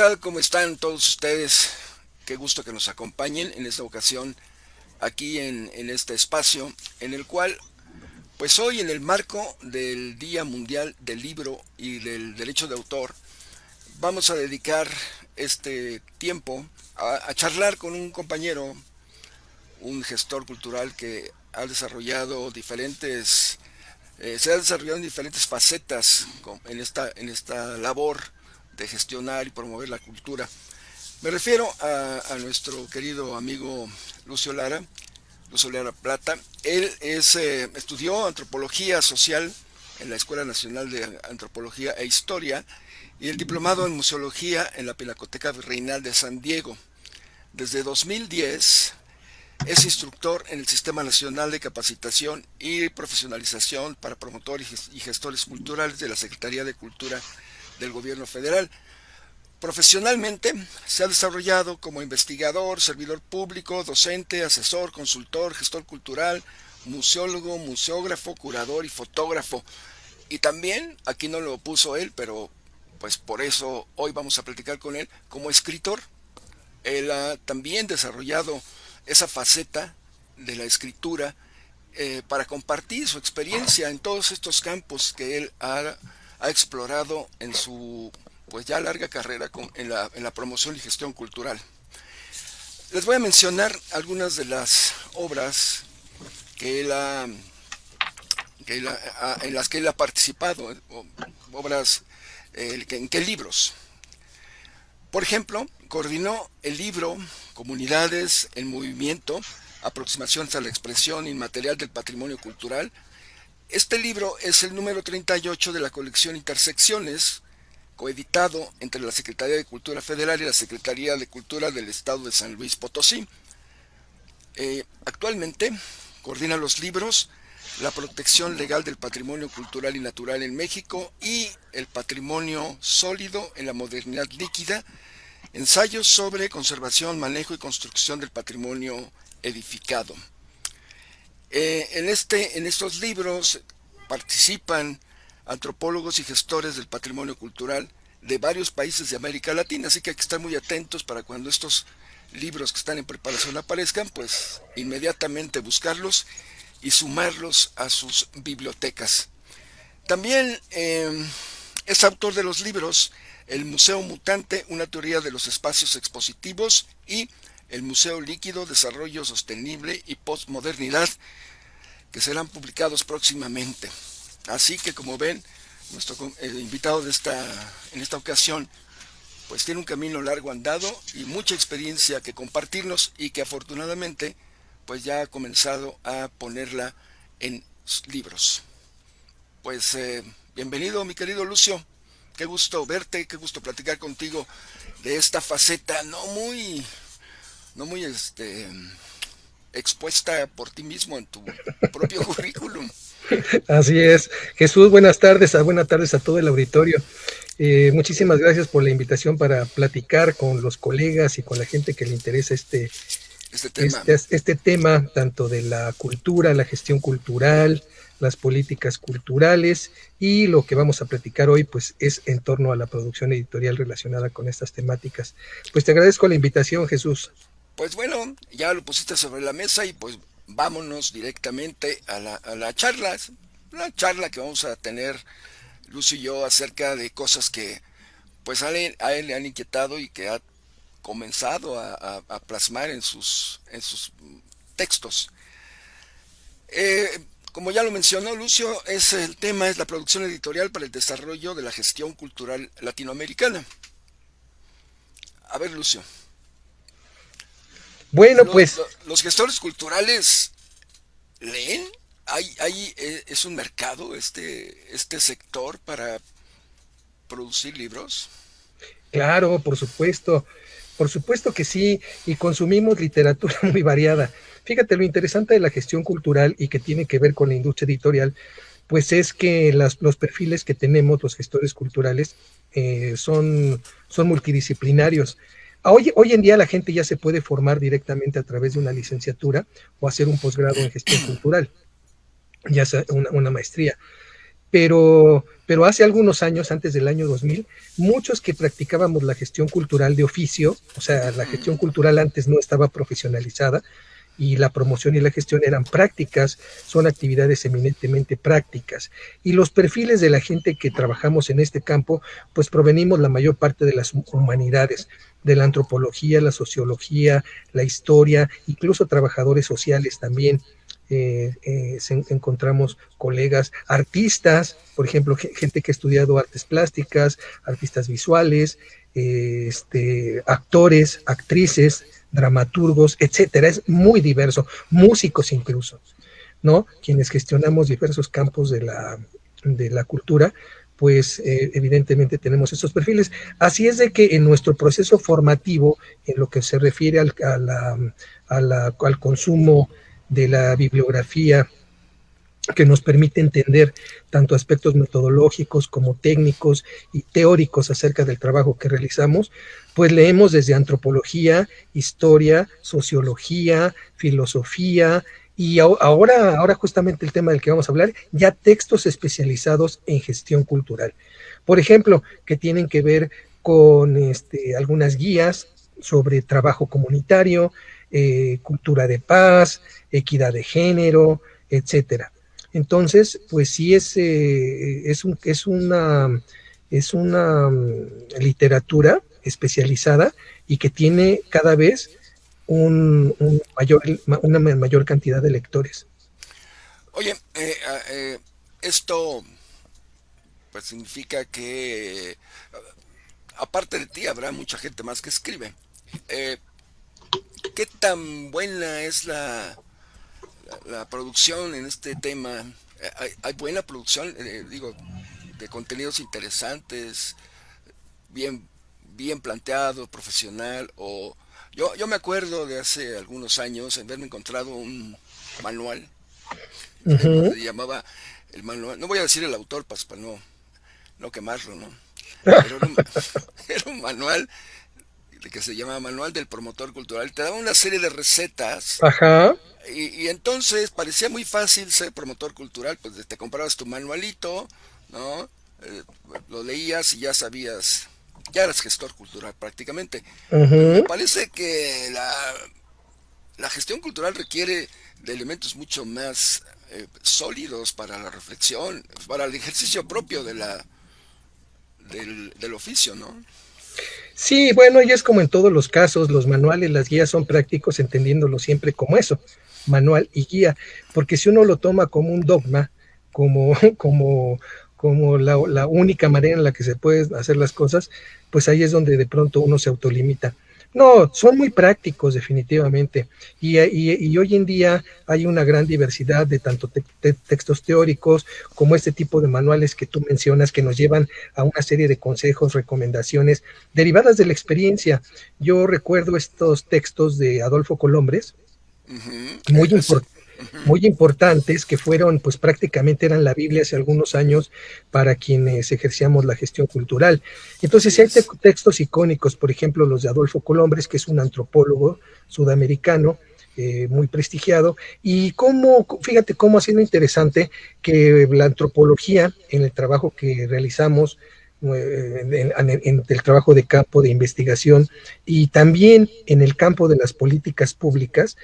tal? ¿Cómo están todos ustedes? Qué gusto que nos acompañen en esta ocasión aquí en este espacio en el cual, pues hoy en el marco del Día Mundial del Libro y del Derecho de Autor, vamos a dedicar este tiempo a charlar con un compañero, un gestor cultural que ha desarrollado se ha desarrollado en diferentes facetas en esta labor de gestionar y promover la cultura. Me refiero a nuestro querido amigo Lucio Lara, Lucio Lara Plata. Él estudió antropología social en la Escuela Nacional de Antropología e Historia y el diplomado en museología en la Pinacoteca Virreinal de San Diego. Desde 2010 es instructor en el Sistema Nacional de Capacitación y Profesionalización para Promotores y Gestores Culturales de la Secretaría de Cultura del Gobierno Federal. Profesionalmente se ha desarrollado como investigador, servidor público, docente, asesor, consultor, gestor cultural, museólogo, museógrafo, curador y fotógrafo. Y también, aquí no lo puso él, pero pues por eso hoy vamos a platicar con él, como escritor. Él ha también desarrollado esa faceta de la escritura para compartir su experiencia en todos estos campos que él ha explorado en su pues ya larga carrera en la promoción y gestión cultural. Les voy a mencionar algunas de las obras que en las que él ha participado, obras, ¿en qué libros? Por ejemplo, coordinó el libro Comunidades en Movimiento, aproximaciones a la expresión inmaterial del patrimonio cultural. Este libro es el número 38 de la colección Intersecciones, coeditado entre la Secretaría de Cultura Federal y la Secretaría de Cultura del Estado de San Luis Potosí. Actualmente coordina los libros La protección legal del patrimonio cultural y natural en México y El patrimonio sólido en la modernidad líquida, ensayos sobre conservación, manejo y construcción del patrimonio edificado. En estos libros participan antropólogos y gestores del patrimonio cultural de varios países de América Latina, así que hay que estar muy atentos para cuando estos libros que están en preparación aparezcan, pues inmediatamente buscarlos y sumarlos a sus bibliotecas. También es autor de los libros El Museo Mutante, una teoría de los espacios expositivos, y El Museo Líquido, Desarrollo Sostenible y Postmodernidad, que serán publicados próximamente. Así que, como ven, nuestro invitado en esta ocasión pues tiene un camino largo andado y mucha experiencia que compartirnos, y que afortunadamente pues ya ha comenzado a ponerla en libros. Pues bienvenido, mi querido Lucio. Qué gusto verte, qué gusto platicar contigo de esta faceta no muy expuesta por ti mismo en tu propio currículum. Así es. Jesús, buenas tardes a todo el auditorio. Muchísimas gracias por la invitación para platicar con los colegas y con la gente que le interesa Este tema. este tema, tanto de la cultura, la gestión cultural, las políticas culturales, y lo que vamos a platicar hoy pues es en torno a la producción editorial relacionada con estas temáticas. Pues te agradezco la invitación, Jesús. Pues bueno, ya lo pusiste sobre la mesa y pues vámonos directamente a la charla. La charla que vamos a tener Lucio y yo acerca de cosas que pues a él le han inquietado y que ha comenzado a plasmar en sus textos. Como ya lo mencionó Lucio, el tema es la producción editorial para el desarrollo de la gestión cultural latinoamericana. A ver, Lucio, Bueno, pues los gestores culturales leen. Es un mercado este sector para producir libros. claro, por supuesto que sí, y consumimos literatura muy variada. Fíjate, lo interesante de la gestión cultural y que tiene que ver con la industria editorial, pues es que los perfiles que tenemos, los gestores culturales, son multidisciplinarios. Hoy en día la gente ya se puede formar directamente a través de una licenciatura o hacer un posgrado en gestión cultural, ya sea una maestría. pero hace algunos años, antes del año 2000, muchos que practicábamos la gestión cultural de oficio, o sea, la gestión cultural antes no estaba profesionalizada, y la promoción y la gestión eran prácticas, son actividades eminentemente prácticas. Y los perfiles de la gente que trabajamos en este campo, pues provenimos la mayor parte de las humanidades, de la antropología, la sociología, la historia, incluso trabajadores sociales también. Encontramos colegas artistas, por ejemplo, gente que ha estudiado artes plásticas, artistas visuales, actores, actrices, dramaturgos, etcétera. Es muy diverso, músicos incluso, ¿no? Quienes gestionamos diversos campos de la cultura, pues evidentemente tenemos estos perfiles. Así es de que en nuestro proceso formativo, en lo que se refiere al consumo de la bibliografía, que nos permite entender tanto aspectos metodológicos como técnicos y teóricos acerca del trabajo que realizamos, pues leemos desde antropología, historia, sociología, filosofía, y ahora justamente el tema del que vamos a hablar, ya textos especializados en gestión cultural. Por ejemplo, que tienen que ver con algunas guías sobre trabajo comunitario, cultura de paz, equidad de género, etcétera. Entonces, pues sí es una literatura especializada y que tiene cada vez una mayor cantidad de lectores. Oye, esto pues significa que aparte de ti habrá mucha gente más que escribe. Eh, ¿Qué tan buena es la producción en este tema? ¿Hay buena producción, digo, de contenidos interesantes, bien, bien planteado, profesional? O yo me acuerdo de hace algunos años en haberme encontrado un manual, Uh-huh. se llamaba el manual, no voy a decir el autor para no quemarlo, ¿no? Pero era un manual que se llamaba Manual del Promotor Cultural. Te daba una serie de recetas. Ajá. Y entonces parecía muy fácil ser promotor cultural, pues te comprabas tu manualito, ¿no? Eh, lo leías y ya sabías, ya eras gestor cultural prácticamente. Pero me Uh-huh. parece que la gestión cultural requiere de elementos mucho más sólidos para la reflexión, para el ejercicio propio del oficio, ¿no? Sí, bueno, y es como en todos los casos, los manuales, las guías son prácticos, entendiéndolo siempre como eso, manual y guía, porque si uno lo toma como un dogma, como, como la única manera en la que se pueden hacer las cosas, pues ahí es donde de pronto uno se autolimita. No, son muy prácticos definitivamente. Y hoy en día hay una gran diversidad de tanto textos teóricos como este tipo de manuales que tú mencionas que nos llevan a una serie de consejos, recomendaciones derivadas de la experiencia. Yo recuerdo estos textos de Adolfo Colombres, Ujú, muy ese, importantes, ujú. muy importantes, que fueron, pues prácticamente eran la Biblia hace algunos años para quienes ejercíamos la gestión cultural. Entonces, Así si hay es. textos icónicos, por ejemplo, los de Adolfo Colombres, que es un antropólogo sudamericano, muy prestigiado, y cómo, fíjate cómo ha sido interesante que la antropología, en el trabajo que realizamos, en el trabajo de campo de investigación y también en el campo de las políticas públicas,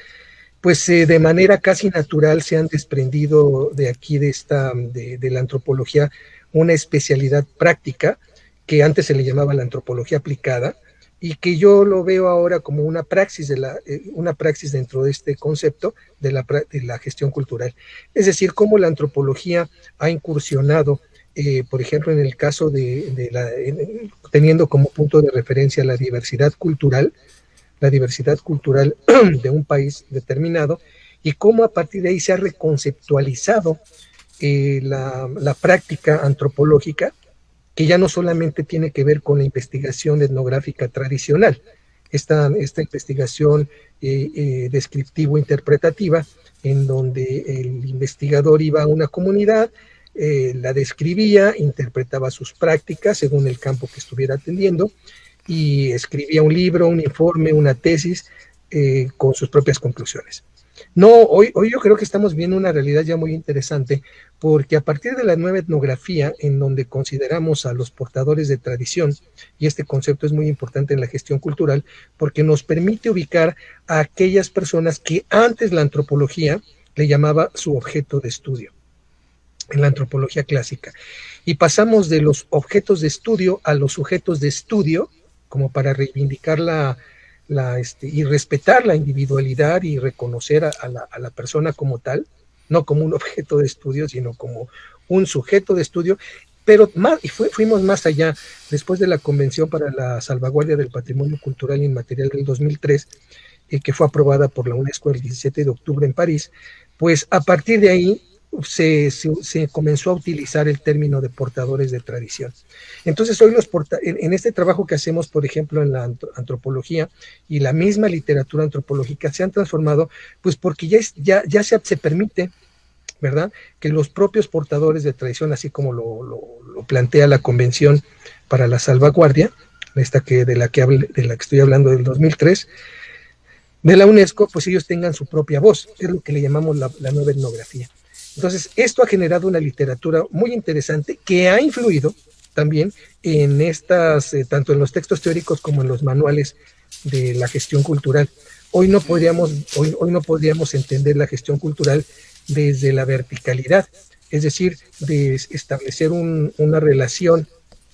pues de manera casi natural se han desprendido de aquí de la antropología una especialidad práctica que antes se le llamaba la antropología aplicada y que yo lo veo ahora como una praxis dentro de este concepto de la gestión cultural. Es decir, cómo la antropología ha incursionado, por ejemplo, en el caso teniendo como punto de referencia la diversidad cultural de un país determinado y cómo a partir de ahí se ha reconceptualizado la práctica antropológica, que ya no solamente tiene que ver con la investigación etnográfica tradicional, esta investigación descriptivo-interpretativa, en donde el investigador iba a una comunidad, la describía, interpretaba sus prácticas según el campo que estuviera atendiendo, y escribía un libro, un informe, una tesis con sus propias conclusiones. No, hoy yo creo que estamos viendo una realidad ya muy interesante, porque a partir de la nueva etnografía, en donde consideramos a los portadores de tradición, y este concepto es muy importante en la gestión cultural, porque nos permite ubicar a aquellas personas que antes la antropología le llamaba su objeto de estudio, en la antropología clásica. Y pasamos de los objetos de estudio a los sujetos de estudio, como para reivindicar y respetar la individualidad y reconocer a la persona como tal, no como un objeto de estudio, sino como un sujeto de estudio, pero fuimos más allá. Después de la Convención para la Salvaguardia del Patrimonio Cultural Inmaterial del 2003, que fue aprobada por la UNESCO el 17 de octubre en París, pues a partir de ahí se comenzó a utilizar el término de portadores de tradición. Entonces hoy en este trabajo que hacemos, por ejemplo, en la antropología y la misma literatura antropológica se han transformado, pues porque ya se permite, ¿verdad?, que los propios portadores de tradición, así como lo plantea la Convención para la Salvaguardia, de la que estoy hablando del 2003, de la UNESCO, pues ellos tengan su propia voz, es lo que le llamamos la nueva etnografía. Entonces, esto ha generado una literatura muy interesante que ha influido también en tanto en los textos teóricos como en los manuales de la gestión cultural. Hoy no podríamos entender la gestión cultural desde la verticalidad, es decir, de establecer una relación,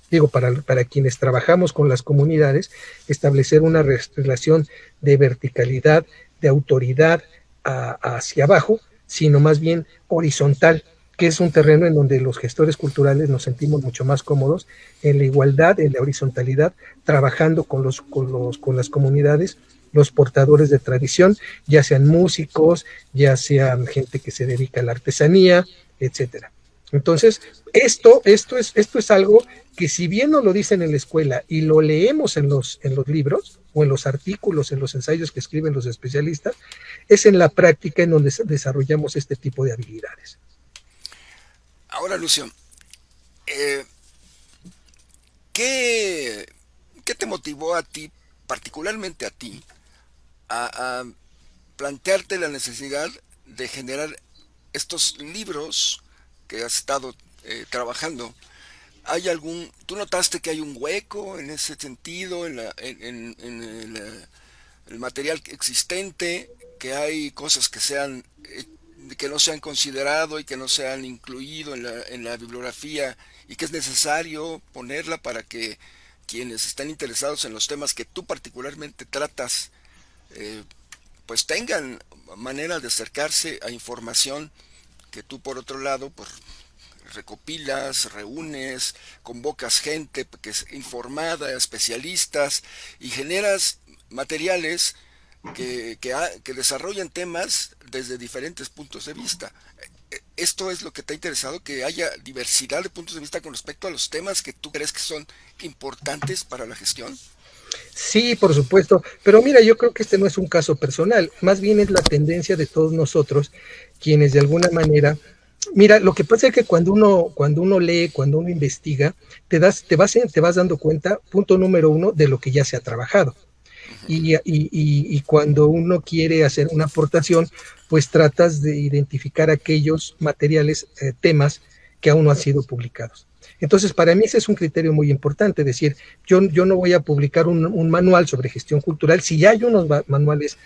digo, para quienes trabajamos con las comunidades, establecer una relación de verticalidad, de autoridad hacia abajo, sino más bien horizontal, que es un terreno en donde los gestores culturales nos sentimos mucho más cómodos, en la igualdad, en la horizontalidad, trabajando con las comunidades, los portadores de tradición, ya sean músicos, ya sean gente que se dedica a la artesanía, etcétera. Entonces, esto es algo que, si bien nos lo dicen en la escuela y lo leemos en los libros o en los artículos, en los ensayos que escriben los especialistas, es en la práctica en donde desarrollamos este tipo de habilidades. Ahora, Lucio, ¿qué te motivó a ti, particularmente a ti, a plantearte la necesidad de generar estos libros que has estado trabajando? ¿Tú notaste que hay un hueco en ese sentido, en el material existente, que hay cosas que no se han considerado y que no se han incluido en la bibliografía, y que es necesario ponerla para que quienes están interesados en los temas que tú particularmente tratas, eh, pues tengan manera de acercarse a información que tú, por otro lado, pues recopilas, reúnes, convocas gente que es informada, especialistas, y generas materiales que desarrollan temas desde diferentes puntos de vista? ¿Esto es lo que te ha interesado, que haya diversidad de puntos de vista con respecto a los temas que tú crees que son importantes para la gestión? Sí, por supuesto, pero mira, yo creo que este no es un caso personal, más bien es la tendencia de todos nosotros, quienes de alguna manera, mira, lo que pasa es que cuando uno lee, cuando uno investiga, te vas dando cuenta, punto número uno, de lo que ya se ha trabajado. Y cuando uno quiere hacer una aportación, pues tratas de identificar aquellos materiales, temas que aún no han sido publicados. Entonces, para mí ese es un criterio muy importante, es decir, yo no voy a publicar un manual sobre gestión cultural si ya hay unos manuales,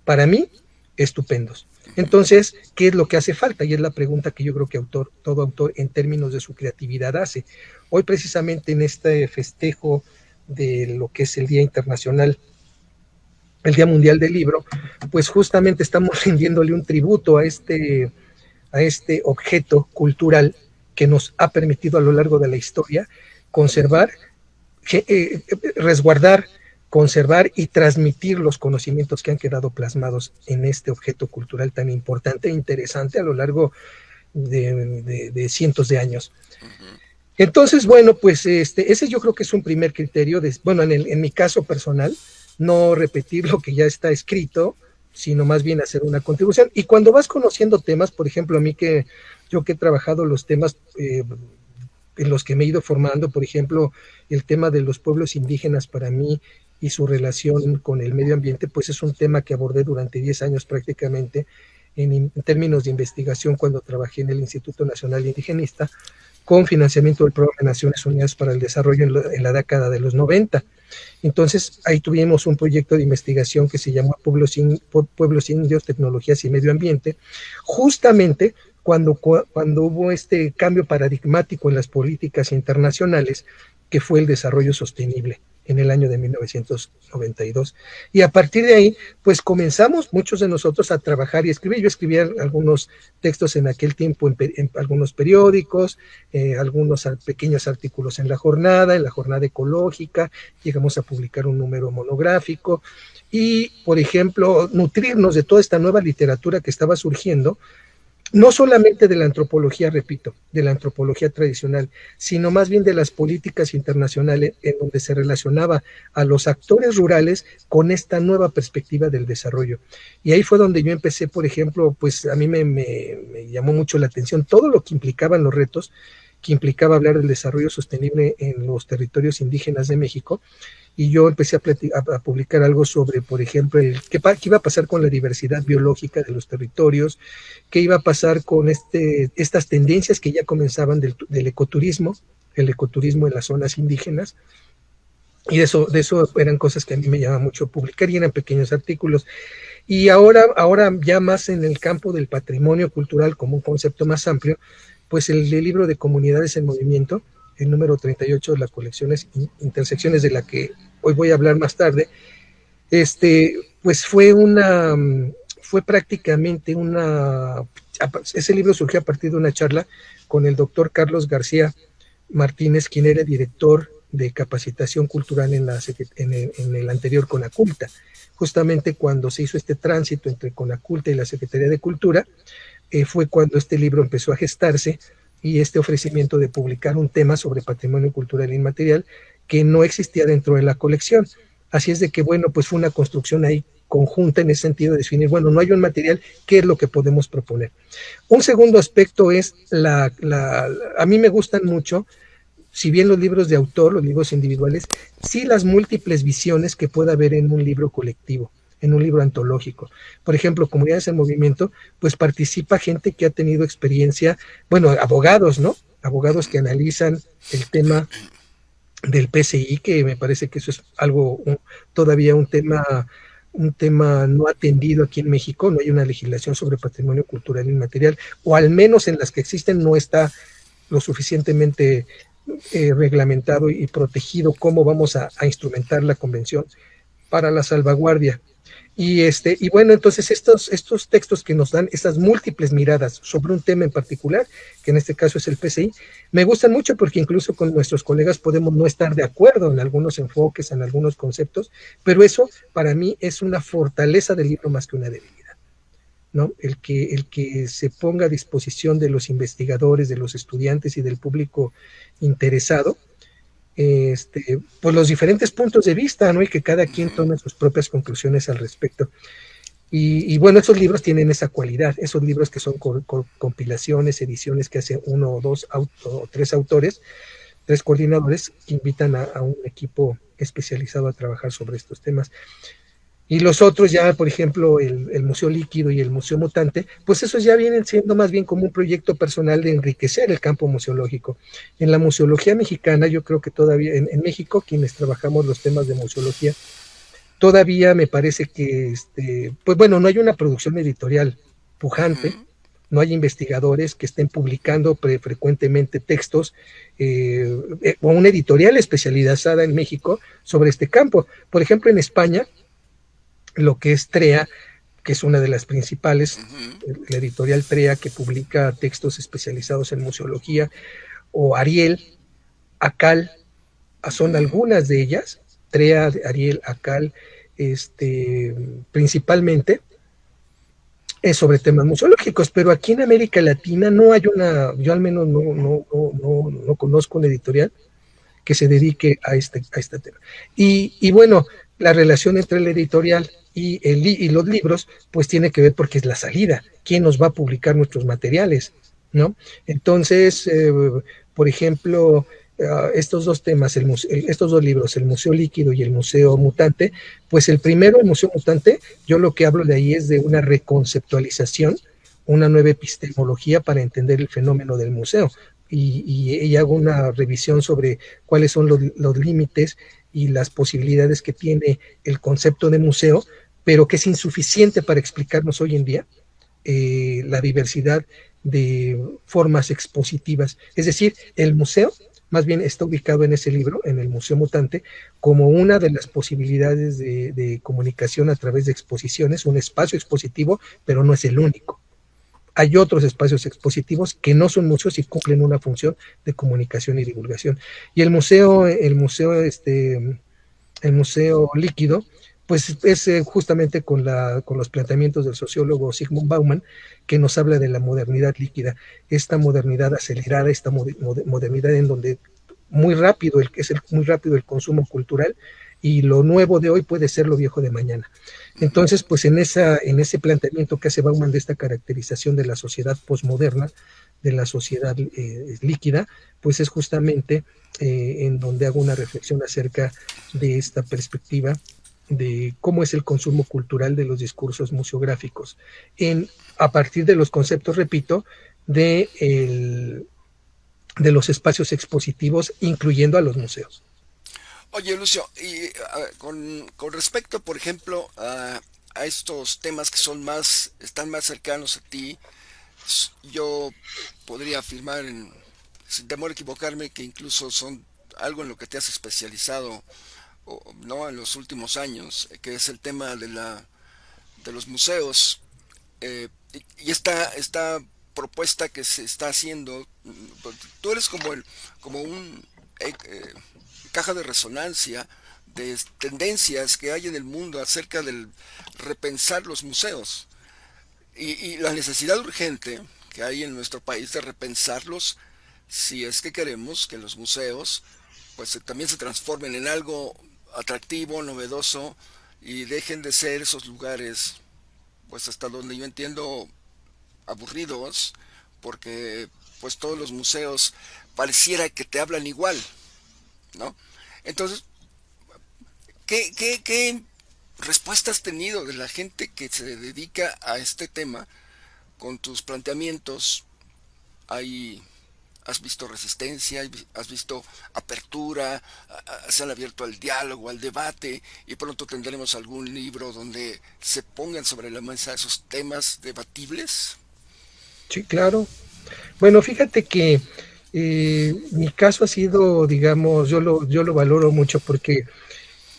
para mí, estupendos. Entonces, ¿qué es lo que hace falta? Y es la pregunta que yo creo que todo autor en términos de su creatividad hace. Hoy, precisamente en este festejo de lo que es el Día Internacional, el Día Mundial del Libro, pues justamente estamos rindiéndole un tributo a este objeto cultural que nos ha permitido a lo largo de la historia conservar, resguardar, conservar y transmitir los conocimientos que han quedado plasmados en este objeto cultural tan importante e interesante a lo largo de cientos de años. Entonces, bueno, pues ese yo creo que es un primer criterio, en mi caso personal, no repetir lo que ya está escrito, sino más bien hacer una contribución. Y cuando vas conociendo temas, por ejemplo, a mí yo que he trabajado los temas en los que me he ido formando, por ejemplo, el tema de los pueblos indígenas para mí y su relación con el medio ambiente, pues es un tema que abordé durante 10 años prácticamente en términos de investigación cuando trabajé en el Instituto Nacional Indigenista, con financiamiento del Programa de Naciones Unidas para el Desarrollo en la década de los 90. Entonces, ahí tuvimos un proyecto de investigación que se llamó Pueblos Indios, Tecnologías y Medio Ambiente, justamente cuando hubo este cambio paradigmático en las políticas internacionales, que fue el desarrollo sostenible en el año de 1992. Y a partir de ahí, comenzamos muchos de nosotros a trabajar y escribir. Yo escribía algunos textos en aquel tiempo en algunos periódicos, algunos pequeños artículos en La Jornada ecológica, llegamos a publicar un número monográfico y, por ejemplo, nutrirnos de toda esta nueva literatura que estaba surgiendo, no solamente de la antropología, repito, de la antropología tradicional, sino más bien de las políticas internacionales en donde se relacionaba a los actores rurales con esta nueva perspectiva del desarrollo. Y ahí fue donde yo empecé, por ejemplo, a mí me llamó mucho la atención todo lo que implicaban los retos, que implicaba hablar del desarrollo sostenible en los territorios indígenas de México, y yo empecé a publicar algo sobre, por ejemplo, qué iba a pasar con la diversidad biológica de los territorios, qué iba a pasar con estas tendencias que ya comenzaban del ecoturismo, el ecoturismo en las zonas indígenas, y de eso eran cosas que a mí me llamaba mucho publicar, y eran pequeños artículos. Y ahora ya más en el campo del patrimonio cultural como un concepto más amplio, pues el libro de Comunidades en Movimiento, el número 38 de la colección Intersecciones, de la que hoy voy a hablar más tarde, pues fue prácticamente ese libro surgió a partir de una charla con el doctor Carlos García Martínez, quien era director de capacitación cultural en el anterior Conaculta. Justamente cuando se hizo este tránsito entre Conaculta y la Secretaría de Cultura, fue cuando este libro empezó a gestarse, y este ofrecimiento de publicar un tema sobre patrimonio cultural inmaterial que no existía dentro de la colección. Así es de que, bueno, pues fue una construcción ahí conjunta en ese sentido de definir, bueno, no hay un material, ¿qué es lo que podemos proponer? Un segundo aspecto es a mí me gustan mucho, si bien los libros de autor, los libros individuales, sí las múltiples visiones que pueda haber en un libro colectivo, en un libro antológico. Por ejemplo, Comunidades en Movimiento, pues participa gente que ha tenido experiencia, bueno, abogados, ¿no? Abogados que analizan el tema del PCI, que me parece que eso es todavía un tema no atendido aquí en México. No hay una legislación sobre patrimonio cultural inmaterial, o al menos en las que existen no está lo suficientemente reglamentado y protegido cómo vamos a instrumentar la convención para la salvaguardia. Y bueno, entonces estos textos que nos dan estas múltiples miradas sobre un tema en particular, que en este caso es el PCI, me gustan mucho porque incluso con nuestros colegas podemos no estar de acuerdo en algunos enfoques, en algunos conceptos, pero eso para mí es una fortaleza del libro más que una debilidad, ¿no? El que se ponga a disposición de los investigadores, de los estudiantes y del público interesado, pues los diferentes puntos de vista, ¿no? Y que cada quien tome sus propias conclusiones al respecto. Y bueno, esos libros tienen esa cualidad, esos libros que son compilaciones, ediciones que hacen uno o dos o tres autores, tres coordinadores que invitan a un equipo especializado a trabajar sobre estos temas. Y los otros ya, por ejemplo, el Museo Líquido y el Museo Mutante, pues esos ya vienen siendo más bien como un proyecto personal de enriquecer el campo museológico. En la museología mexicana, yo creo que todavía, en México, quienes trabajamos los temas de museología, todavía me parece que, pues bueno, no hay una producción editorial pujante, no hay investigadores que estén publicando frecuentemente textos, o una editorial especializada en México sobre este campo. Por ejemplo, en España, lo que es TREA, que es una de las principales, la editorial TREA, que publica textos especializados en museología, o Ariel, ACAL, son algunas de ellas, TREA, Ariel, ACAL, principalmente, es sobre temas museológicos, pero aquí en América Latina no hay yo al menos no conozco una editorial que se dedique a este tema. Y bueno, la relación entre la editorial y los libros, pues tiene que ver porque es la salida, quién nos va a publicar nuestros materiales, ¿no? Entonces, por ejemplo, estos dos temas, estos dos libros, el Museo Líquido y el Museo Mutante, pues el primero, el Museo Mutante, yo lo que hablo de ahí es de una reconceptualización, una nueva epistemología para entender el fenómeno del museo. Y hago una revisión sobre cuáles son los límites y las posibilidades que tiene el concepto de museo, pero que es insuficiente para explicarnos hoy en día la diversidad de formas expositivas. Es decir, el museo más bien está ubicado en ese libro, en el Museo Mutante, como una de las posibilidades de comunicación a través de exposiciones, un espacio expositivo, pero no es el único. Hay otros espacios expositivos que no son museos y cumplen una función de comunicación y divulgación. Y el museo líquido, pues es justamente con los planteamientos del sociólogo Zygmunt Bauman, que nos habla de la modernidad líquida, esta modernidad acelerada, esta modernidad en donde muy rápido el consumo cultural, y lo nuevo de hoy puede ser lo viejo de mañana. Entonces, pues en ese planteamiento que hace Bauman de esta caracterización de la sociedad posmoderna, de la sociedad líquida, pues es justamente en donde hago una reflexión acerca de esta perspectiva de cómo es el consumo cultural de los discursos museográficos, a partir de los conceptos, repito, de los espacios expositivos, incluyendo a los museos. Oye, Lucio, y con respecto, por ejemplo, a estos temas que están más cercanos a ti, yo podría afirmar, sin temor a equivocarme, que incluso son algo en lo que te has especializado, ¿no? En los últimos años, que es el tema de los museos, y esta propuesta que se está haciendo. Tú eres como un caja de resonancia de tendencias que hay en el mundo acerca del repensar los museos y la necesidad urgente que hay en nuestro país de repensarlos, si es que queremos que los museos pues también se transformen en algo atractivo, novedoso, y dejen de ser esos lugares, pues hasta donde yo entiendo, aburridos, porque pues todos los museos pareciera que te hablan igual, ¿no? Entonces, ¿qué respuesta has tenido de la gente que se dedica a este tema con tus planteamientos? Hay, ¿Has visto resistencia? ¿Has visto apertura? ¿Se han abierto al diálogo, al debate? Y pronto tendremos algún libro donde se pongan sobre la mesa esos temas debatibles. Sí, claro. Bueno, fíjate que mi caso ha sido, digamos, yo lo valoro mucho porque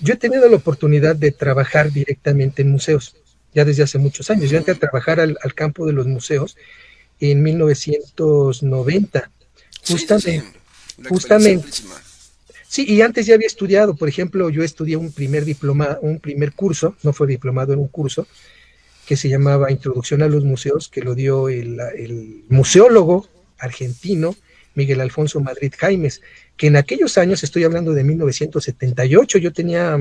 yo he tenido la oportunidad de trabajar directamente en museos, ya desde hace muchos años. Yo entré a trabajar al campo de los museos en 1990, Sí, sí, sí, justamente, la experiencia justamente. amplísima. Sí, y antes ya había estudiado, por ejemplo, yo estudié un primer curso, no fue diplomado en un curso, que se llamaba Introducción a los Museos, que lo dio el museólogo argentino Miguel Alfonso Madrid Jaimes, que en aquellos años, estoy hablando de 1978, yo tenía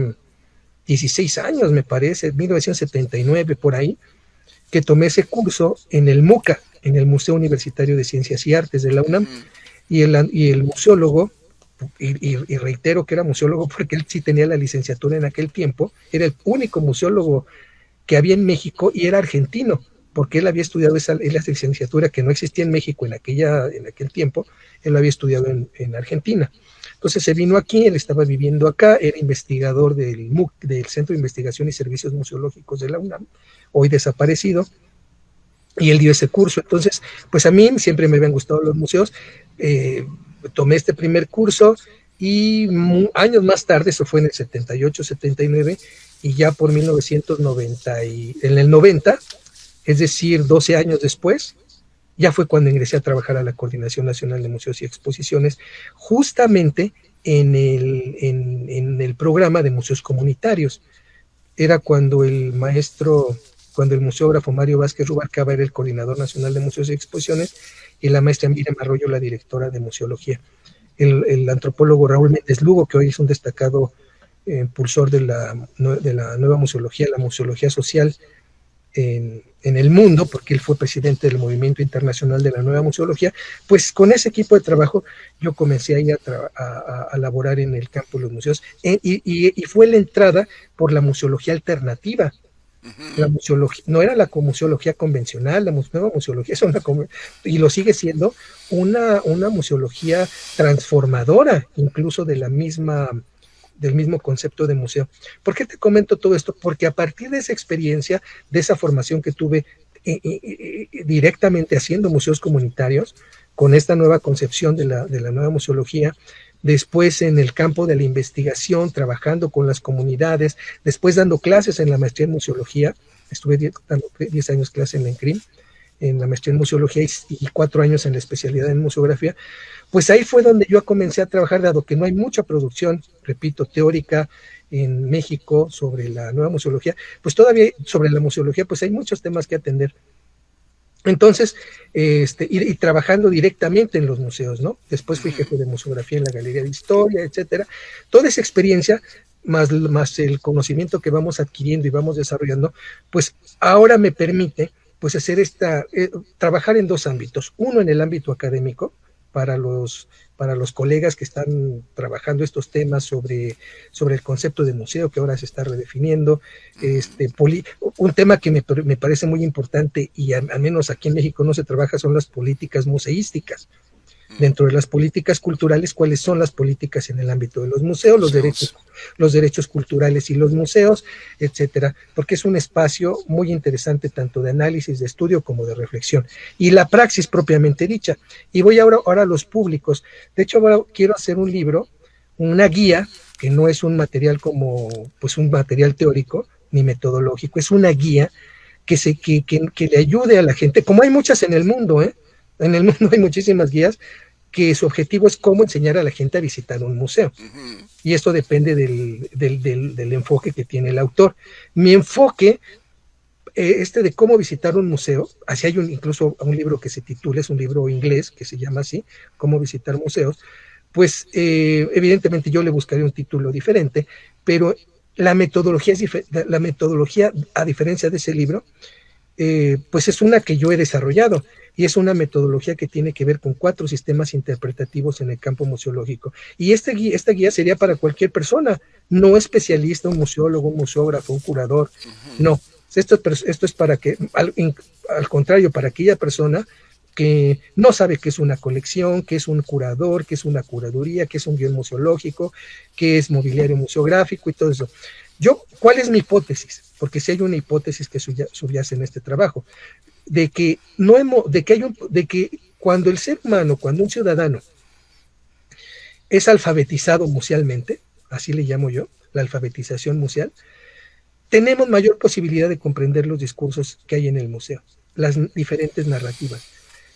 16 años, me parece, 1979 por ahí, que tomé ese curso en el MUCA, en el Museo Universitario de Ciencias y Artes de la UNAM, Ujú. y el museólogo, y reitero que era museólogo porque él sí tenía la licenciatura en aquel tiempo, era el único museólogo que había en México y era argentino, porque él había estudiado esa licenciatura que no existía en México en aquel tiempo, él lo había estudiado en Argentina. Entonces se vino aquí, él estaba viviendo acá, era investigador del MUC, del Centro de Investigación y Servicios Museológicos de la UNAM, hoy desaparecido, y él dio ese curso. Entonces, pues a mí siempre me habían gustado los museos, eh, tomé este primer curso y años más tarde, eso fue en el 78, 79, y ya por 1990, en el 90, es decir, 12 años después, ya fue cuando ingresé a trabajar a la Coordinación Nacional de Museos y Exposiciones, justamente en el programa de museos comunitarios. Era cuando el museógrafo Mario Vázquez Rubalcaba era el coordinador nacional de museos y exposiciones, y la maestra Miriam Arroyo, la directora de museología. El antropólogo Raúl Méndez Lugo, que hoy es un destacado impulsor de la nueva museología, la museología social, en el mundo, porque él fue presidente del Movimiento Internacional de la Nueva Museología. Pues con ese equipo de trabajo yo comencé ahí a laborar en el campo de los museos, y fue la entrada por la museología alternativa. La museología, no era la museología convencional, la nueva museología es y lo sigue siendo, una museología transformadora, incluso del mismo concepto de museo. ¿Por qué te comento todo esto? Porque a partir de esa experiencia, de esa formación que tuve directamente haciendo museos comunitarios, con esta nueva concepción de la nueva museología, después en el campo de la investigación, trabajando con las comunidades, después dando clases en la maestría en museología, estuve dando 10 años clase en la ENCRIM, en la maestría en museología, y 4 años en la especialidad en museografía. Pues ahí fue donde yo comencé a trabajar, dado que no hay mucha producción, repito, teórica en México sobre la nueva museología, pues todavía sobre la museología, pues hay muchos temas que atender. Entonces, y trabajando directamente en los museos, ¿no? Después fui jefe de museografía en la Galería de Historia, etcétera. Toda esa experiencia, más el conocimiento que vamos adquiriendo y vamos desarrollando, pues ahora me permite, pues hacer trabajar en 2 ámbitos. Uno, en el ámbito académico, para los colegas que están trabajando estos temas sobre el concepto de museo, que ahora se está redefiniendo, un tema que me parece muy importante, y al menos aquí en México no se trabaja, son las políticas museísticas. Dentro de las políticas culturales, ¿cuáles son las políticas en el ámbito de los museos, los derechos culturales y los museos, etcétera? Porque es un espacio muy interesante, tanto de análisis, de estudio, como de reflexión. Y la praxis propiamente dicha. Y voy ahora a los públicos. De hecho, ahora quiero hacer un libro, una guía, que no es un material como, pues un material teórico ni metodológico, es una guía que le ayude a la gente, como hay muchas en el mundo, En el mundo hay muchísimas guías que su objetivo es cómo enseñar a la gente a visitar un museo. Y esto depende del enfoque que tiene el autor. Mi enfoque, de cómo visitar un museo, así hay incluso un libro que se titula, es un libro inglés que se llama así, Cómo visitar museos, pues evidentemente yo le buscaré un título diferente, pero la metodología, a diferencia de ese libro, pues es una que yo he desarrollado, y es una metodología que tiene que ver con 4 sistemas interpretativos en el campo museológico. Y esta guía sería para cualquier persona, no especialista, un museólogo, un museógrafo, un curador, no. Esto es para que, al contrario, para aquella persona que no sabe qué es una colección, qué es un curador, qué es una curaduría, qué es un guión museológico, qué es mobiliario museográfico y todo eso. ¿Cuál es mi hipótesis? Porque si hay una hipótesis que subyace en este trabajo, de que cuando el ser humano, cuando un ciudadano es alfabetizado musealmente, así le llamo yo, la alfabetización museal, tenemos mayor posibilidad de comprender los discursos que hay en el museo, las diferentes narrativas.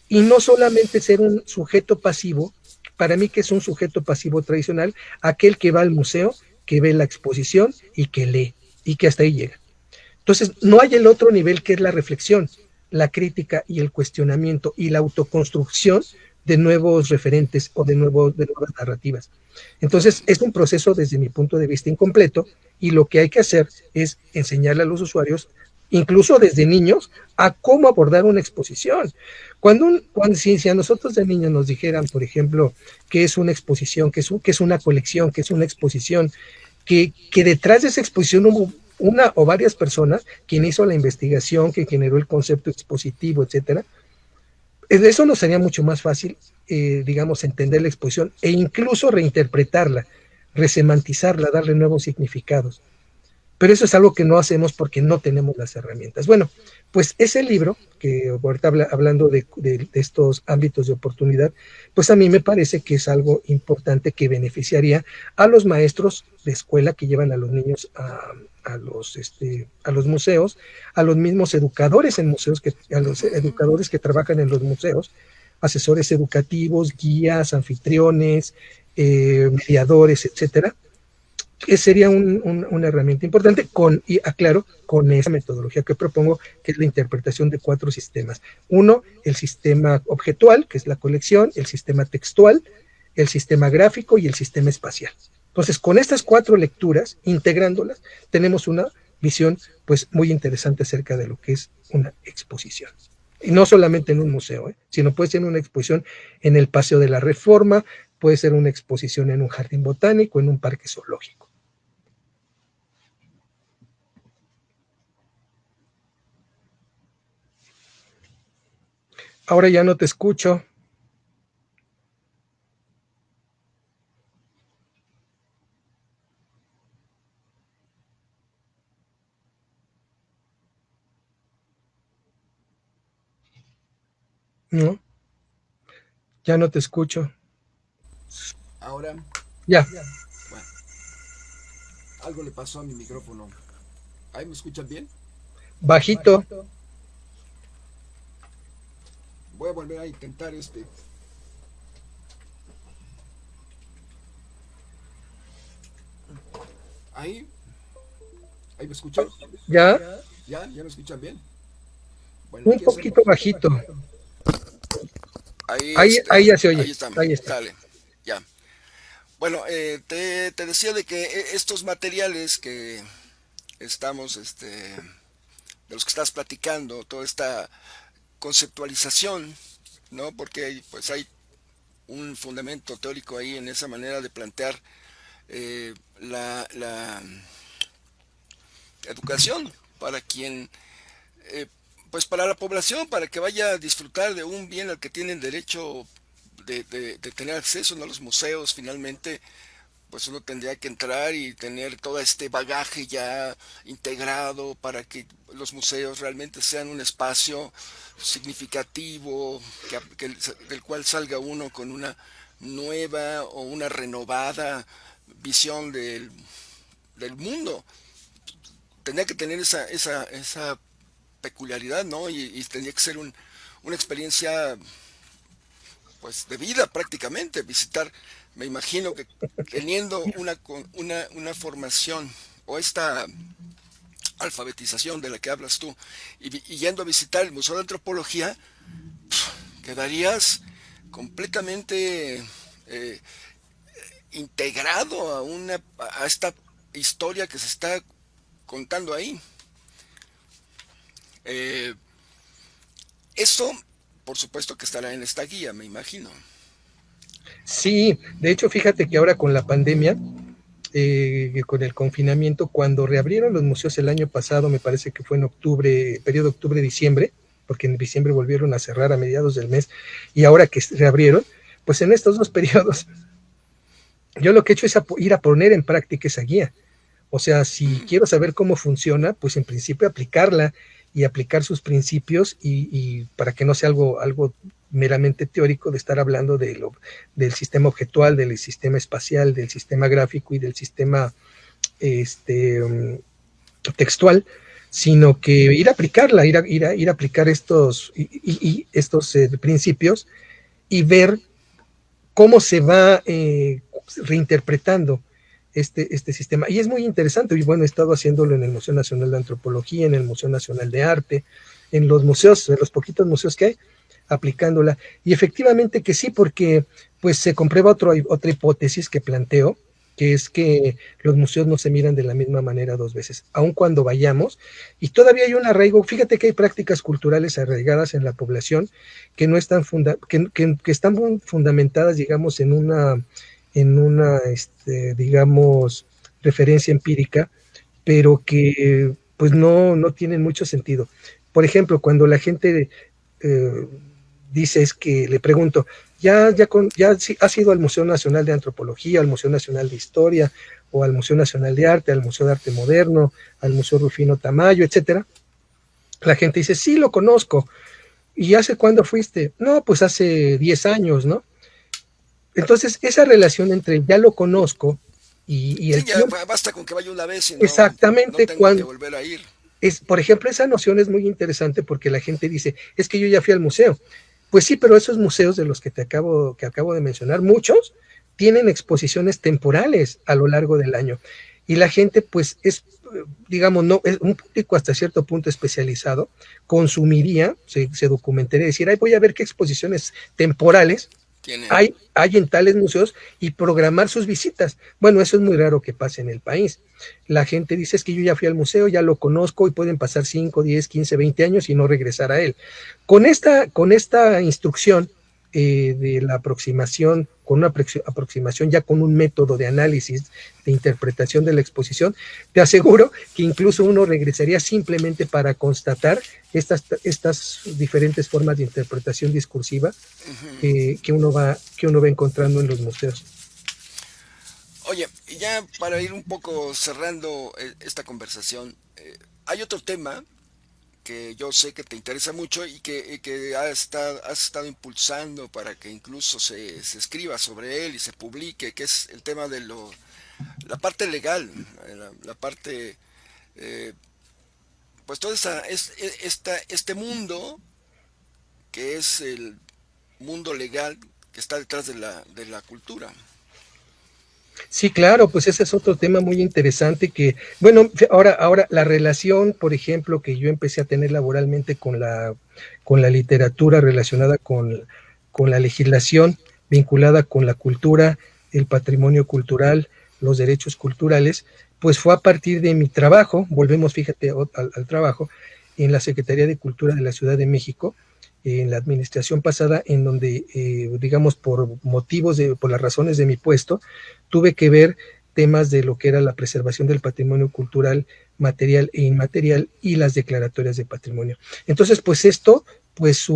Y no solamente ser un sujeto pasivo, para mí que es un sujeto pasivo tradicional, aquel que va al museo, que ve la exposición y que lee, y que hasta ahí llega. Entonces, no hay el otro nivel, que es la reflexión, la crítica y el cuestionamiento y la autoconstrucción de nuevos referentes o de nuevas narrativas. Entonces, es un proceso desde mi punto de vista incompleto, y lo que hay que hacer es enseñarle a los usuarios, incluso desde niños, a cómo abordar una exposición. Si a nosotros de niños nos dijeran, por ejemplo, qué es una exposición, qué es una colección, qué es una exposición, que detrás de esa exposición hubo una o varias personas, quien hizo la investigación, que generó el concepto expositivo, etcétera, eso nos sería mucho más fácil, digamos, entender la exposición e incluso reinterpretarla, resemantizarla, darle nuevos significados. Pero eso es algo que no hacemos porque no tenemos las herramientas. Bueno, pues ese libro, que ahorita hablando de estos ámbitos de oportunidad, pues a mí me parece que es algo importante que beneficiaría a los maestros de escuela que llevan a los niños a los museos, a los mismos educadores en museos, a los educadores que trabajan en los museos, asesores educativos, guías, anfitriones, mediadores, etcétera. Sería una herramienta importante, con esa metodología que propongo, que es la interpretación de 4 sistemas. Uno, el sistema objetual, que es la colección, el sistema textual, el sistema gráfico y el sistema espacial. Entonces, con estas 4 lecturas, integrándolas, tenemos una visión pues muy interesante acerca de lo que es una exposición. Y no solamente en un museo, sino puede ser una exposición en el Paseo de la Reforma, puede ser una exposición en un jardín botánico, en un parque zoológico. Ahora ya no te escucho. No, ya no te escucho. Ahora, Ya. bueno, algo le pasó a mi micrófono. ¿Ahí me escuchan bien? Bajito. Voy a volver a intentar Ahí, ahí me escuchan. Ya. ¿Ya me escuchan bien? Bueno, Un aquí poquito hacemos. bajito. Ahí, Ahí ya se ahí oye. estamos. Ahí está. Sale, ya. Bueno, te decía de que estos materiales que estamos, de los que estás platicando, toda esta conceptualización, ¿no? Porque pues hay un fundamento teórico ahí en esa manera de plantear la educación para quien, eh, pues para la población, para que vaya a disfrutar de un bien al que tienen derecho de tener acceso, ¿no? Los museos finalmente pues uno tendría que entrar y tener todo este bagaje ya integrado para que los museos realmente sean un espacio significativo, del cual salga uno con una nueva o una renovada visión del mundo. Tendría que tener esa peculiaridad, ¿no? Y tendría que ser una experiencia pues de vida prácticamente, visitar, me imagino que teniendo una formación o esta alfabetización de la que hablas tú y yendo a visitar el Museo de Antropología, quedarías completamente eh, integrado a esta historia que se está contando ahí. Eh, Eso, por supuesto que estará en esta guía, me imagino. Sí, de hecho, fíjate que ahora con la pandemia, con el confinamiento, cuando reabrieron los museos el año pasado, me parece que fue en octubre, periodo octubre-diciembre, porque en diciembre volvieron a cerrar a mediados del mes, y ahora que reabrieron, pues en estos dos periodos, yo lo que he hecho es ir a poner en práctica esa guía. O sea, si quiero saber cómo funciona, pues en principio aplicarla y aplicar sus principios y para que no sea algo meramente teórico de estar hablando del sistema objetual, del sistema espacial, del sistema gráfico y del sistema textual, sino que ir a aplicarla, ir a aplicar estos principios y ver cómo se va reinterpretando este sistema. Y es muy interesante, y bueno, he estado haciéndolo en el Museo Nacional de Antropología, en el Museo Nacional de Arte, en los museos, en los poquitos museos que hay, aplicándola. Y efectivamente que sí, porque pues se comprueba otra hipótesis que planteo, que es que los museos no se miran de la misma manera dos veces, aun cuando vayamos, y todavía hay un arraigo, fíjate que hay prácticas culturales arraigadas en la población que no están que están fundamentadas, digamos, en una digamos, referencia empírica, pero que pues no tienen mucho sentido. Por ejemplo, cuando la gente eh, dice, es que le pregunto, ¿ya has ido al Museo Nacional de Antropología, al Museo Nacional de Historia, o al Museo Nacional de Arte, al Museo de Arte Moderno, al Museo Rufino Tamayo, etcétera? La gente dice, sí, lo conozco. ¿Y hace cuándo fuiste? No, pues hace 10 años, ¿no? Entonces, esa relación entre ya lo conozco y Sí, el ya tiempo, basta con que vaya una vez y no exactamente tengo que cuando volver a ir. por ejemplo, esa noción es muy interesante porque la gente dice, es que yo ya fui al museo. Pues sí, pero esos museos de los que acabo de mencionar, muchos tienen exposiciones temporales a lo largo del año. Y la gente, pues, digamos, no, es un público hasta cierto punto especializado, consumiría, se documentaría, decir, ay, voy a ver qué exposiciones temporales Tienen. Hay en tales museos y programar sus visitas. Bueno, eso es muy raro que pase en el país. La gente dice es que yo ya fui al museo, ya lo conozco y pueden pasar 5, 10, 15, 20 años y no regresar a él. Con esta instrucción de la aproximación, con una aproximación ya con un método de análisis, de interpretación de la exposición, te aseguro que incluso uno regresaría simplemente para constatar estas diferentes formas de interpretación discursiva Ujú. que uno va encontrando en los museos. Oye, y ya para ir un poco cerrando esta conversación, hay otro tema que yo sé que te interesa mucho y que has estado impulsando para que incluso se escriba sobre él y se publique, que es el tema de la parte legal, la parte, eh, pues todo este mundo que es el mundo legal que está detrás de la cultura. Sí, claro, pues ese es otro tema muy interesante que, bueno, ahora la relación, por ejemplo, que yo empecé a tener laboralmente con la literatura relacionada con la legislación vinculada con la cultura, el patrimonio cultural, los derechos culturales, pues fue a partir de mi trabajo, volvemos, fíjate, al trabajo, en la Secretaría de Cultura de la Ciudad de México, en la administración pasada, en donde, digamos, por las razones de mi puesto, tuve que ver temas de lo que era la preservación del patrimonio cultural material e inmaterial y las declaratorias de patrimonio. Entonces, pues esto, pues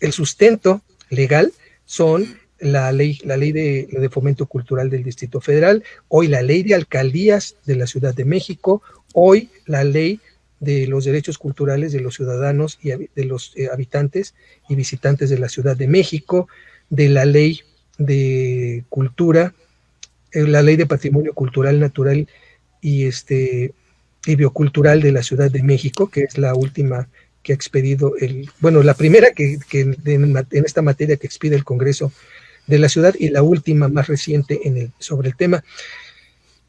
el sustento legal son Ujú. la ley de fomento cultural del Distrito Federal, hoy la ley de alcaldías de la Ciudad de México, hoy la ley de los derechos culturales de los ciudadanos y de los habitantes y visitantes de la Ciudad de México, de la ley de cultura, la ley de patrimonio cultural, natural y y biocultural de la Ciudad de México, que es la última que ha expedido bueno, la primera que en esta materia que expide el Congreso de la ciudad y la última más reciente sobre el tema.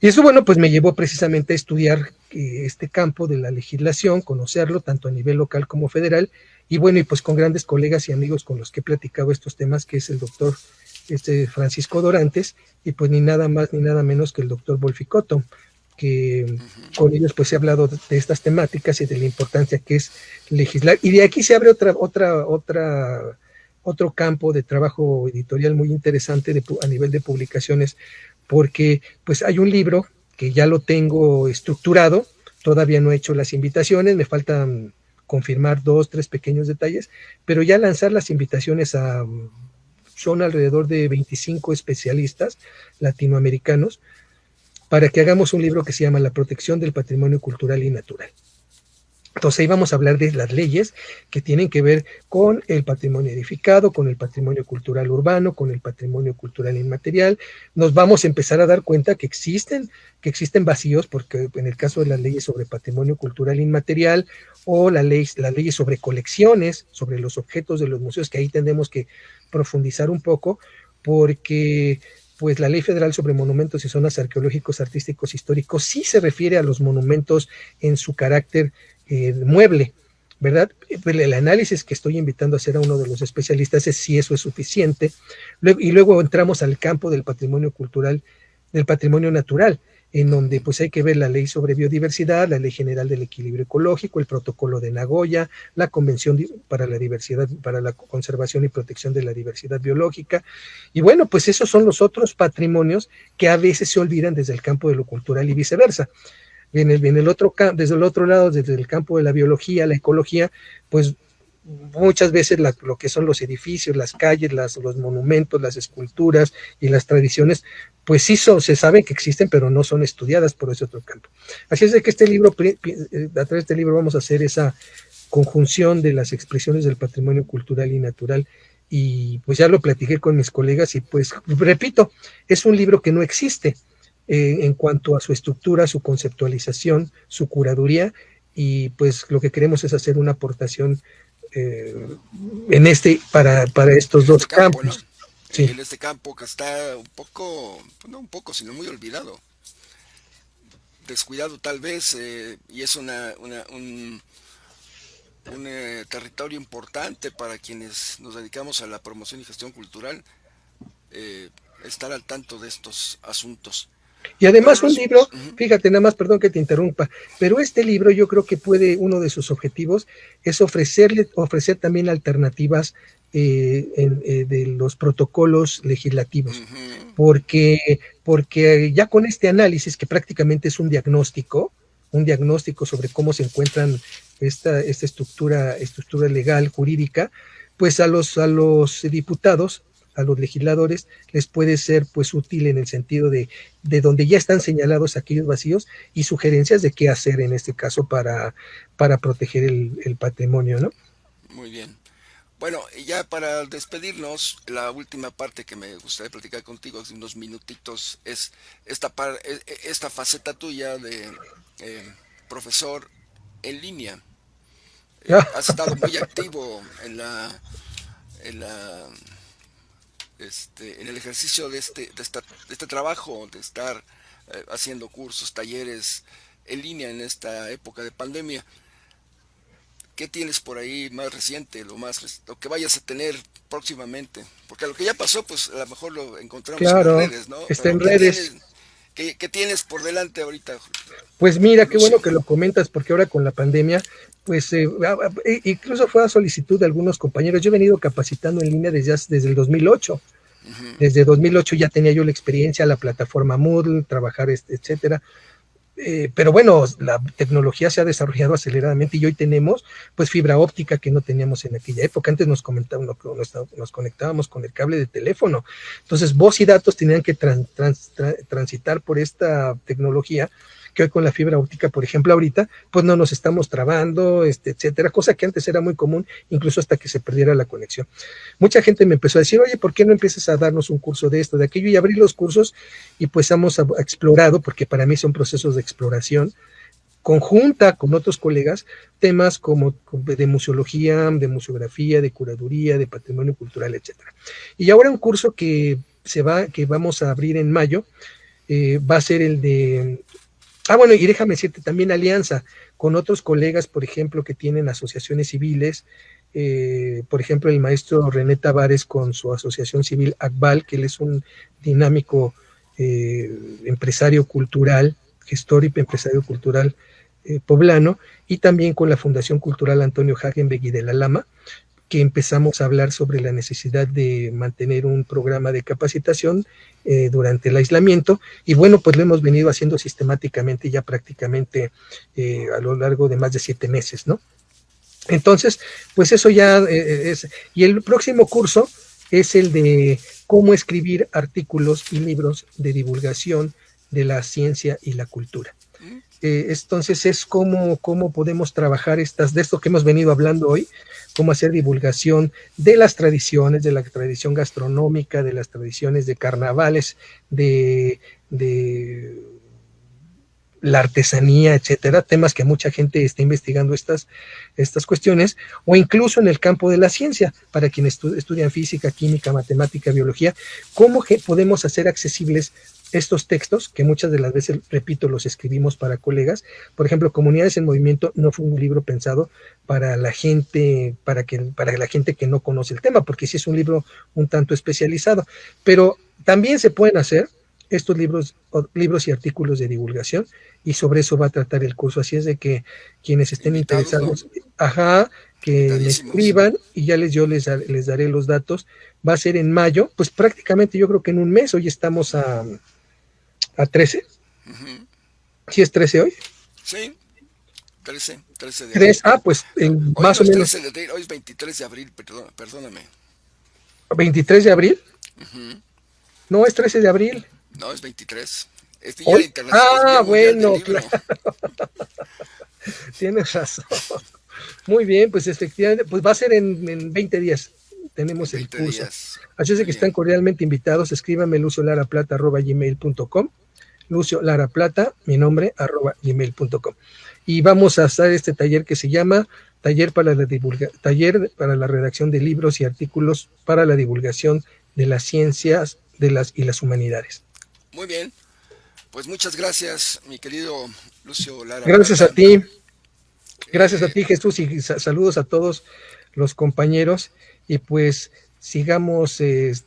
Y eso, bueno, pues me llevó precisamente a estudiar este campo de la legislación, conocerlo tanto a nivel local como federal, y bueno, y pues con grandes colegas y amigos con los que he platicado estos temas, que es el doctor Francisco Dorantes, y pues ni nada más ni nada menos que el doctor Bolficotto, que Ujú. con ellos pues he hablado de estas temáticas y de la importancia que es legislar, y de aquí se abre otro campo de trabajo editorial muy interesante a nivel de publicaciones, porque pues hay un libro que ya lo tengo estructurado, todavía no he hecho las invitaciones, me faltan confirmar 2, 3 pequeños detalles, pero ya lanzar las invitaciones son alrededor de 25 especialistas latinoamericanos para que hagamos un libro que se llama La protección del patrimonio cultural y natural. Entonces ahí vamos a hablar de las leyes que tienen que ver con el patrimonio edificado, con el patrimonio cultural urbano, con el patrimonio cultural inmaterial. Nos vamos a empezar a dar cuenta que existen vacíos, porque en el caso de las leyes sobre patrimonio cultural inmaterial o las leyes sobre colecciones, sobre los objetos de los museos, que ahí tendremos que profundizar un poco, porque pues la Ley Federal sobre Monumentos y Zonas Arqueológicos, Artísticos, Históricos sí se refiere a los monumentos en su carácter mueble, ¿verdad? El análisis que estoy invitando a hacer a uno de los especialistas es si eso es suficiente. Y luego entramos al campo del patrimonio cultural, del patrimonio natural, en donde pues hay que ver la ley sobre biodiversidad, la ley general del equilibrio ecológico, el protocolo de Nagoya, la convención para la diversidad, para la conservación y protección de la diversidad biológica. Y bueno, pues esos son los otros patrimonios que a veces se olvidan desde el campo de lo cultural y viceversa. Desde el otro lado, desde el campo de la biología, la ecología, pues muchas veces lo que son los edificios, las calles, los monumentos, las esculturas y las tradiciones, pues sí se sabe que existen, pero no son estudiadas por ese otro campo. Así es de que a través de este libro vamos a hacer esa conjunción de las expresiones del patrimonio cultural y natural, y pues ya lo platiqué con mis colegas y pues repito, es un libro que no existe en cuanto a su estructura, su conceptualización, su curaduría, y pues lo que queremos es hacer una aportación eh, para estos En dos este campo, ¿no? campos. Sí. En este campo que está un poco, pues no un poco, sino muy olvidado, descuidado tal vez, y es un territorio importante para quienes nos dedicamos a la promoción y gestión cultural. eh, estar al tanto de estos asuntos. Y Bueno, además un Lucio, libro, uh-huh. fíjate, nada más, perdón que te interrumpa, pero este libro yo creo que puede, uno de sus objetivos es ofrecer también alternativas de los protocolos legislativos, Uh-huh. porque ya con este análisis, que prácticamente es un diagnóstico sobre cómo se encuentran esta estructura legal, jurídica, pues a los diputados, a los legisladores, les puede ser pues útil en el sentido de donde ya están señalados aquellos vacíos y sugerencias de qué hacer en este caso para proteger el patrimonio, ¿no? Muy bien. Bueno, y ya para despedirnos, la última parte que me gustaría platicar contigo, unos minutitos, es esta faceta tuya de profesor en línea. Has estado muy activo en la en el ejercicio de este trabajo, de estar haciendo cursos, talleres en línea en esta época de pandemia. ¿Qué tienes por ahí más reciente, lo que vayas a tener próximamente? Porque lo que ya pasó, pues a lo mejor lo encontramos en las Claro, redes, ¿no? está Pero en redes. ¿qué tienes por delante ahorita, Pues mira, qué bueno Lucio? que lo comentas, porque ahora con la pandemia, pues incluso fue a solicitud de algunos compañeros. Yo he venido capacitando en línea desde el 2008. Uh-huh. Desde 2008 ya tenía yo la experiencia, la plataforma Moodle, trabajar, etcétera. Pero bueno, la tecnología se ha desarrollado aceleradamente y hoy tenemos pues fibra óptica que no teníamos en aquella época. Antes nos conectábamos con el cable de teléfono. Entonces voz y datos tenían que transitar por esta tecnología que hoy con la fibra óptica, por ejemplo, ahorita, pues no nos estamos trabando, etcétera, cosa que antes era muy común, incluso hasta que se perdiera la conexión. Mucha gente me empezó a decir, oye, ¿por qué no empiezas a darnos un curso de esto, de aquello? Y abrí los cursos y pues hemos explorado, porque para mí son procesos de exploración, conjunta con otros colegas, temas como de museología, de museografía, de curaduría, de patrimonio cultural, etcétera. Y ahora un curso que vamos a abrir en mayo, va a ser el de... Ah, bueno, y déjame decirte también alianza con otros colegas, por ejemplo, que tienen asociaciones civiles, por ejemplo, el maestro René Tavares con su asociación civil ACBAL, que él es un dinámico empresario cultural, gestor y empresario cultural poblano, y también con la Fundación Cultural Antonio Hagenbeck y de la Lama, que empezamos a hablar sobre la necesidad de mantener un programa de capacitación durante el aislamiento, y bueno, pues lo hemos venido haciendo sistemáticamente ya prácticamente a lo largo de más de 7 meses, ¿no? Entonces, pues eso ya es, y el próximo curso es el de cómo escribir artículos y libros de divulgación de la ciencia y la cultura. Entonces es cómo podemos trabajar de esto que hemos venido hablando hoy, cómo hacer divulgación de las tradiciones, de la tradición gastronómica, de las tradiciones de carnavales, de la artesanía, etcétera, temas que mucha gente está investigando estas cuestiones, o incluso en el campo de la ciencia, para quienes estudian física, química, matemática, biología, cómo podemos hacer accesibles estos textos, que muchas de las veces, repito, los escribimos para colegas. Por ejemplo, Comunidades en Movimiento no fue un libro pensado para la gente, para la gente que no conoce el tema, porque sí es un libro un tanto especializado, pero también se pueden hacer estos libros y artículos de divulgación, y sobre eso va a tratar el curso. Así es de que quienes estén Invitados, ¿no? interesados, que me escriban y ya yo les daré los datos. Va a ser en mayo, pues prácticamente yo creo que en un mes. Hoy estamos a 13. Uh-huh. ¿Sí es 13 hoy? Sí, 13 de abril. Pues Hoy más no o es menos 13 de abril, hoy es 23 de abril, perdóname. 23 de abril. Uh-huh. No, es 13 de abril. No, es 23. Es ¿Hoy? Es Día Mundial del Bueno, Libro. claro. Tienes razón. Muy bien, pues efectivamente, pues va a ser en 20 días. En Tenemos el 20 curso. días. Así es de Muy que están bien. cordialmente invitados. Escríbame lucioLaraplata@gmail.com. Lucio Lara Plata, mi nombre, @gmail.com. Y vamos a hacer este taller que se llama Taller para la redacción de libros y artículos para la divulgación de las ciencias y las humanidades. Muy bien. Pues muchas gracias, mi querido Lucio Lara Gracias a Plata. ti. Gracias a ti, Jesús, y saludos a todos los compañeros. Y pues sigamos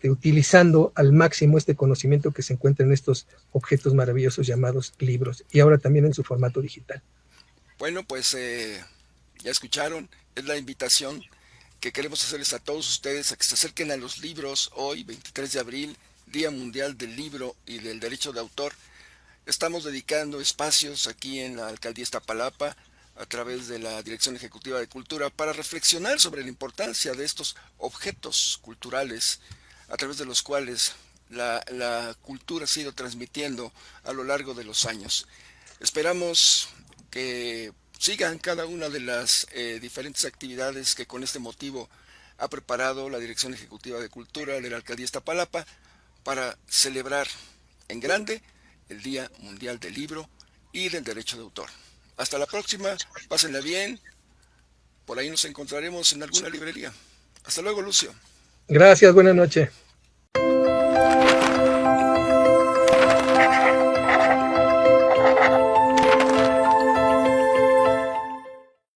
utilizando al máximo este conocimiento que se encuentra en estos objetos maravillosos llamados libros, y ahora también en su formato digital. Bueno, pues ya escucharon, es la invitación que queremos hacerles a todos ustedes a que se acerquen a los libros hoy, 23 de abril, Día Mundial del Libro y del Derecho de Autor. Estamos dedicando espacios aquí en la Alcaldía Iztapalapa a través de la Dirección Ejecutiva de Cultura para reflexionar sobre la importancia de estos objetos culturales a través de los cuales la cultura se ha ido transmitiendo a lo largo de los años. Esperamos que sigan cada una de las diferentes actividades que con este motivo ha preparado la Dirección Ejecutiva de Cultura de la Alcaldía Iztapalapa para celebrar en grande el Día Mundial del Libro y del Derecho de Autor. Hasta la próxima, pásenla bien, por ahí nos encontraremos en alguna librería. Hasta luego, Lucio. Gracias, buenas noches.